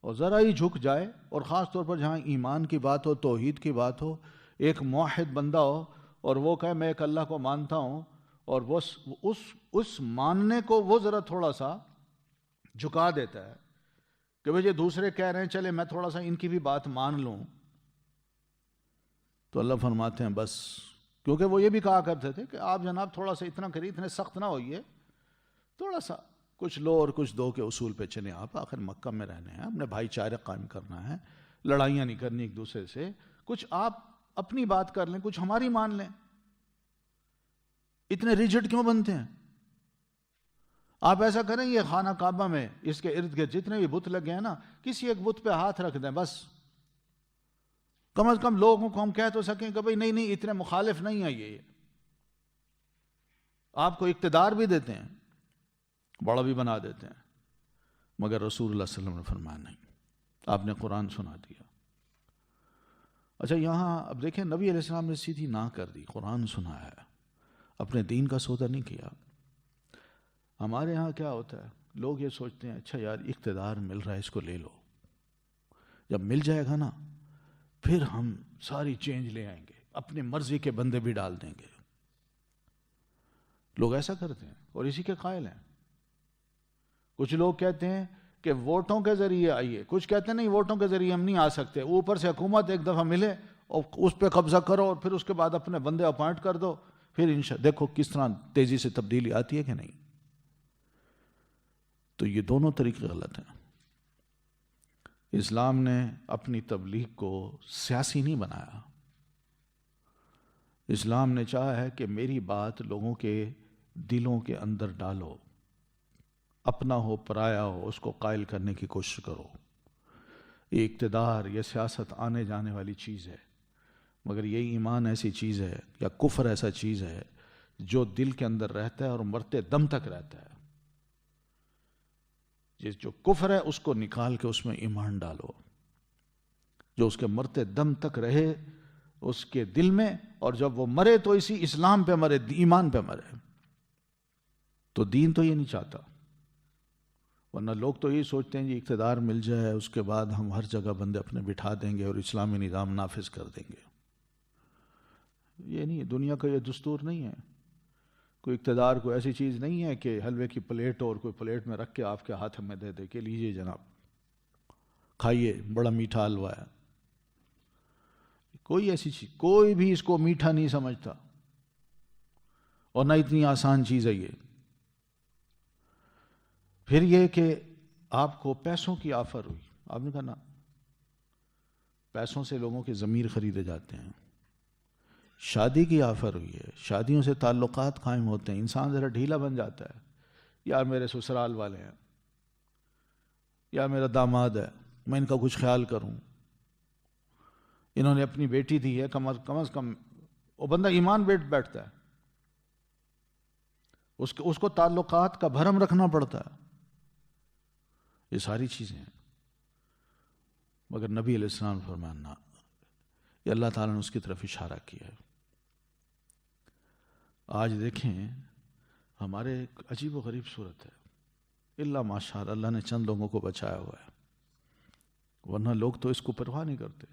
اور ذرا ہی جھک جائے، اور خاص طور پر جہاں ایمان کی بات ہو، توحید کی بات ہو، ایک موحد بندہ ہو اور وہ کہے میں ایک اللہ کو مانتا ہوں، اور وہ اس ماننے کو وہ ذرا تھوڑا سا جھکا دیتا ہے کہ بھئی یہ دوسرے کہہ رہے ہیں چلے میں تھوڑا سا ان کی بھی بات مان لوں، تو اللہ فرماتے ہیں بس، کیونکہ وہ یہ بھی کہا کرتے تھے کہ آپ جناب تھوڑا سا اتنا کریے، اتنے سخت نہ ہوئیے، تھوڑا سا کچھ لو اور کچھ دو کے اصول پہ چلیں، آپ آخر مکہ میں رہنے ہیں، اپنے بھائی چارے قائم کرنا ہے، لڑائیاں نہیں کرنی ایک دوسرے سے، کچھ آپ اپنی بات کر لیں، کچھ ہماری مان لیں. اتنے ریجڈ کیوں بنتے ہیں؟ آپ ایسا کریں، یہ خانہ کعبہ میں اس کے ارد گرد جتنے بھی بت لگے ہیں نا، کسی ایک بت پہ ہاتھ رکھ دیں بس. کم از کم لوگوں کو ہم کہہ تو سکیں کہ بھئی نہیں اتنے مخالف نہیں ہیں. یہ آپ کو اقتدار بھی دیتے ہیں، بڑا بھی بنا دیتے ہیں، مگر رسول اللہ صلی اللہ علیہ وسلم نے فرمایا نہیں. آپ نے قرآن سنا دیا. اچھا یہاں اب دیکھیں، نبی علیہ السلام نے سیدھی نہ کر دی، قرآن سنایا ہے، اپنے دین کا سودا نہیں کیا. ہمارے ہاں کیا ہوتا ہے، لوگ یہ سوچتے ہیں اچھا یار اقتدار مل رہا ہے، اس کو لے لو، جب مل جائے گا نا پھر ہم ساری چینج لے آئیں گے، اپنی مرضی کے بندے بھی ڈال دیں گے. لوگ ایسا کرتے ہیں اور اسی کے قائل ہیں. کچھ لوگ کہتے ہیں کہ ووٹوں کے ذریعے آئیے، کچھ کہتے ہیں نہیں ووٹوں کے ذریعے ہم نہیں آ سکتے، اوپر سے حکومت ایک دفعہ ملے اور اس پہ قبضہ کرو اور پھر اس کے بعد اپنے بندے اپوائنٹ کر دو، پھر دیکھو کس طرح تیزی سے تبدیلی آتی ہے کہ نہیں. تو یہ دونوں طریقے غلط ہیں. اسلام نے اپنی تبلیغ کو سیاسی نہیں بنایا. اسلام نے چاہا ہے کہ میری بات لوگوں کے دلوں کے اندر ڈالو، اپنا ہو پرایا ہو اس کو قائل کرنے کی کوشش کرو. یہ اقتدار، یہ سیاست آنے جانے والی چیز ہے، مگر یہ ایمان ایسی چیز ہے یا کفر ایسا چیز ہے جو دل کے اندر رہتا ہے اور مرتے دم تک رہتا ہے. جو کفر ہے اس کو نکال کے اس میں ایمان ڈالو، جو اس کے مرتے دم تک رہے اس کے دل میں، اور جب وہ مرے تو اسی اسلام پہ مرے، ایمان پہ مرے. تو دین تو یہ نہیں چاہتا. ورنہ لوگ تو یہی سوچتے ہیں جی اقتدار مل جائے اس کے بعد ہم ہر جگہ بندے اپنے بٹھا دیں گے اور اسلامی نظام نافذ کر دیں گے. یہ نہیں ہے، دنیا کا یہ دستور نہیں ہے. کوئی اقتدار کوئی ایسی چیز نہیں ہے کہ حلوے کی پلیٹ اور کوئی پلیٹ میں رکھ کے آپ کے ہاتھ میں دے دے کہ لیجئے جناب کھائیے، بڑا میٹھا حلوہ ہے. کوئی ایسی چیز، کوئی بھی اس کو میٹھا نہیں سمجھتا، اور نہ اتنی آسان چیز ہے یہ. پھر یہ کہ آپ کو پیسوں کی آفر ہوئی، آپ نے کہا نا، پیسوں سے لوگوں کے ضمیر خریدے جاتے ہیں. شادی کی آفر ہوئی ہے، شادیوں سے تعلقات قائم ہوتے ہیں، انسان ذرا ڈھیلا بن جاتا ہے. یار میرے سسرال والے ہیں، یا میرا داماد ہے، میں ان کا کچھ خیال کروں، انہوں نے اپنی بیٹی دی ہے، کم از کم وہ بندہ ایمان بیٹھتا ہے، اس کو تعلقات کا بھرم رکھنا پڑتا ہے. یہ ساری چیزیں ہیں. مگر نبی علیہ السلام فرمانا، یہ اللہ تعالیٰ نے اس کی طرف اشارہ کیا ہے. آج دیکھیں ہمارے ایک عجیب و غریب صورت ہے، اللہ ماشاءاللہ اللہ نے چند لوگوں کو بچایا ہوا ہے، ورنہ لوگ تو اس کو پرواہ نہیں کرتے.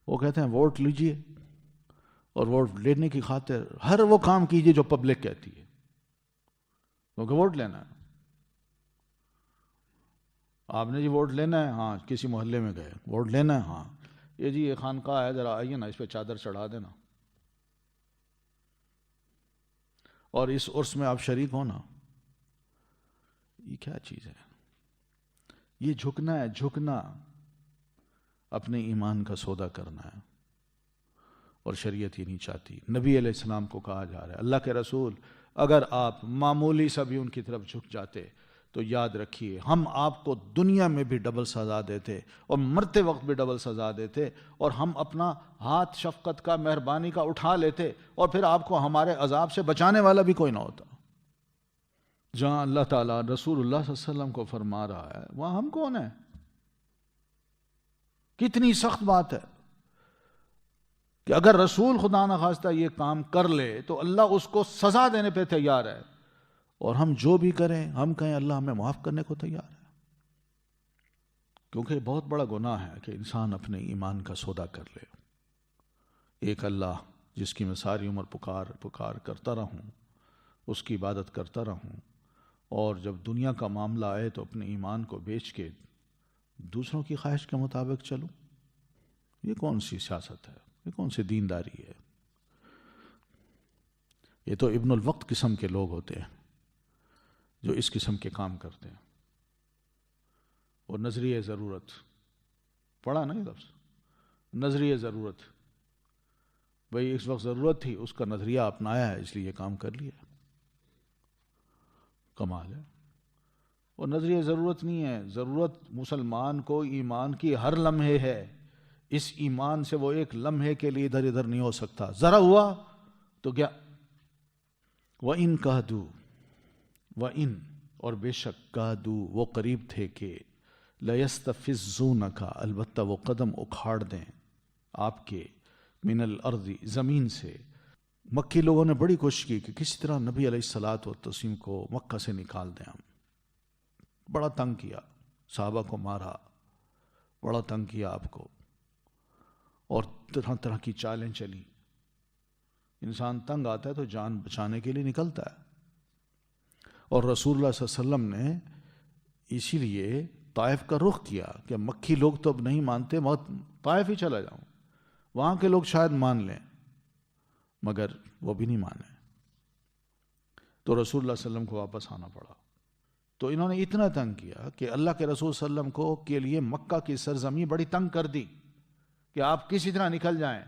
وہ کہتے ہیں ووٹ لیجئے، اور ووٹ لینے کی خاطر ہر وہ کام کیجئے جو پبلک کہتی ہے، کیونکہ ووٹ لینا ہے. آپ نے جی ووٹ لینا ہے، ہاں کسی محلے میں گئے، ووٹ لینا ہے، ہاں یہ جی یہ خانقاہ ہے، ذرا آئیے نا اس پہ چادر چڑھا دینا، اور اس عرس میں آپ شریک ہونا. یہ کیا چیز ہے؟ یہ جھکنا ہے، جھکنا، اپنے ایمان کا سودا کرنا ہے. اور شریعت یہ نہیں چاہتی. نبی علیہ السلام کو کہا جا رہا ہے، اللہ کے رسول اگر آپ معمولی سا بھی ان کی طرف جھک جاتے تو یاد رکھیے ہم آپ کو دنیا میں بھی ڈبل سزا دیتے اور مرتے وقت بھی ڈبل سزا دیتے، اور ہم اپنا ہاتھ شفقت کا، مہربانی کا اٹھا لیتے، اور پھر آپ کو ہمارے عذاب سے بچانے والا بھی کوئی نہ ہوتا. جہاں اللہ تعالیٰ رسول اللہ صلی اللہ علیہ وسلم کو فرما رہا ہے وہاں ہم کون ہیں؟ کتنی سخت بات ہے کہ اگر رسول خدا نخواستہ یہ کام کر لے تو اللہ اس کو سزا دینے پہ تیار ہے، اور ہم جو بھی کریں ہم کہیں اللہ ہمیں معاف کرنے کو تیار ہے. کیونکہ بہت بڑا گناہ ہے کہ انسان اپنے ایمان کا سودا کر لے. ایک اللہ جس کی میں ساری عمر پکار کرتا رہوں، اس کی عبادت کرتا رہوں، اور جب دنیا کا معاملہ آئے تو اپنے ایمان کو بیچ کے دوسروں کی خواہش کے مطابق چلوں، یہ کون سی سیاست ہے؟ یہ کون سی دینداری ہے؟ یہ تو ابن الوقت قسم کے لوگ ہوتے ہیں جو اس قسم کے کام کرتے ہیں. اور نظریہ ضرورت، پڑھا نا یہ لفظ، نظریہ ضرورت، بھئی اس وقت ضرورت تھی، اس کا نظریہ اپنایا ہے، اس لیے یہ کام کر لیا. کمال ہے. اور نظریہ ضرورت نہیں ہے، ضرورت مسلمان کو ایمان کی ہر لمحے ہے. اس ایمان سے وہ ایک لمحے کے لیے ادھر ادھر نہیں ہو سکتا. ذرا ہوا تو کیا. وَإِن كَادُوا وَإِن اور بے شک كَادُوا وہ قریب تھے کہ لَيَسْتَفِزُّونَكَ البتہ وہ قدم اکھاڑ دیں آپ کے من الارض زمین سے. مکی لوگوں نے بڑی کوشش کی کہ کسی طرح نبی علیہ الصلاۃ والتسلیم کو مکہ سے نکال دیں. ہم بڑا تنگ کیا، صحابہ کو مارا، بڑا تنگ کیا آپ کو، اور طرح طرح کی چالیں چلی. انسان تنگ آتا ہے تو جان بچانے کے لیے نکلتا ہے. اور رسول اللہ صلی اللہ علیہ وسلم نے اسی لیے طائف کا رخ کیا کہ مکی لوگ تو اب نہیں مانتے، میں طائف ہی چلا جاؤں، وہاں کے لوگ شاید مان لیں، مگر وہ بھی نہیں مانے. تو رسول اللہ صلی اللہ علیہ وسلم کو واپس آنا پڑا. تو انہوں نے اتنا تنگ کیا کہ اللہ کے رسول صلی اللہ علیہ وسلم کو کے لیے مکہ کی سرزمین بڑی تنگ کر دی کہ آپ کسی طرح نکل جائیں.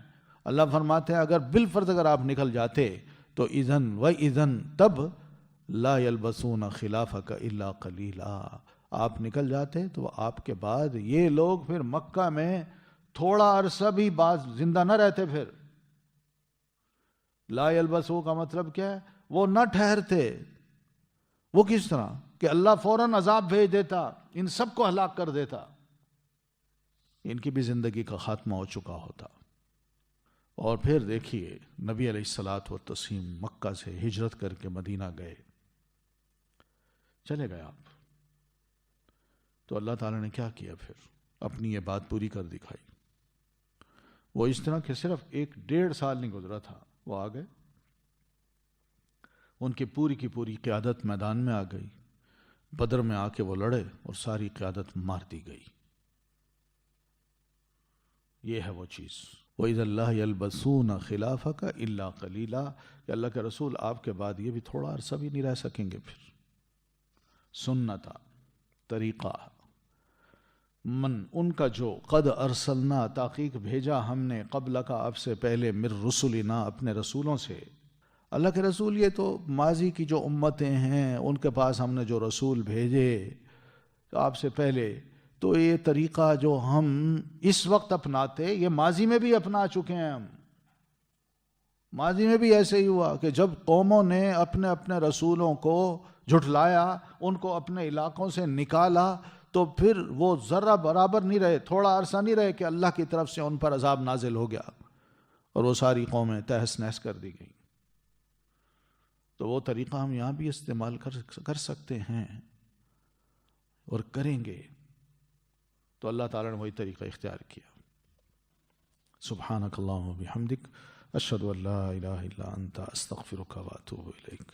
اللہ فرماتے ہیں اگر بالفرض اگر آپ نکل جاتے تو اذن و اذن تب لا یلبسون خلافک الا قلیلا، آپ نکل جاتے تو آپ کے بعد یہ لوگ پھر مکہ میں تھوڑا عرصہ بھی بعد زندہ نہ رہتے. پھر لا یلبسو کا مطلب کیا ہے؟ وہ نہ ٹھہرتے. وہ کس طرح کہ اللہ فوراً عذاب بھیج دیتا، ان سب کو ہلاک کر دیتا، ان کی بھی زندگی کا خاتمہ ہو چکا ہوتا. اور پھر دیکھیے نبی علیہ الصلاۃ والتسلیم مکہ سے ہجرت کر کے مدینہ گئے، چلے گئے آپ. تو اللہ تعالیٰ نے کیا کیا؟ پھر اپنی یہ بات پوری کر دکھائی. وہ اس طرح کہ صرف 1-1.5 سال نہیں گزرا تھا، وہ آ گئے، ان کی پوری قیادت میدان میں آ گئی. بدر میں آ کے وہ لڑے اور ساری قیادت مار دی گئی. یہ ہے وہ چیز. وَإِذَا اللَّهِ يَلْبَسُونَ خِلَافَكَ إِلَّا قَلِيلًا کہ اللہ کے رسول آپ کے بعد یہ بھی تھوڑا عرصہ بھی نہیں رہ سکیں گے. پھر سنتا طریقہ من ان کا جو قد ارسلنا تحقیق بھیجا ہم نے قبل کا آپ سے پہلے من رسلنا اپنے رسولوں سے. اللہ کے رسول یہ تو ماضی کی جو امتیں ہیں ان کے پاس ہم نے جو رسول بھیجے آپ سے پہلے، تو یہ طریقہ جو ہم اس وقت اپناتے یہ ماضی میں بھی اپنا چکے ہیں. ہم ماضی میں بھی ایسے ہی ہوا کہ جب قوموں نے اپنے رسولوں کو جھٹلایا، ان کو اپنے علاقوں سے نکالا، تو پھر وہ ذرہ برابر نہیں رہے، تھوڑا عرصہ نہیں رہے کہ اللہ کی طرف سے ان پر عذاب نازل ہو گیا اور وہ ساری قومیں تہس نہس کر دی گئیں. تو وہ طریقہ ہم یہاں بھی استعمال کر سکتے ہیں اور کریں گے. تو اللہ تعالیٰ نے وہی طریقہ اختیار کیا. سبحانک اللہم و بحمدک اشہد ان لا الہ الا انت استغفرک و اتوب الیک.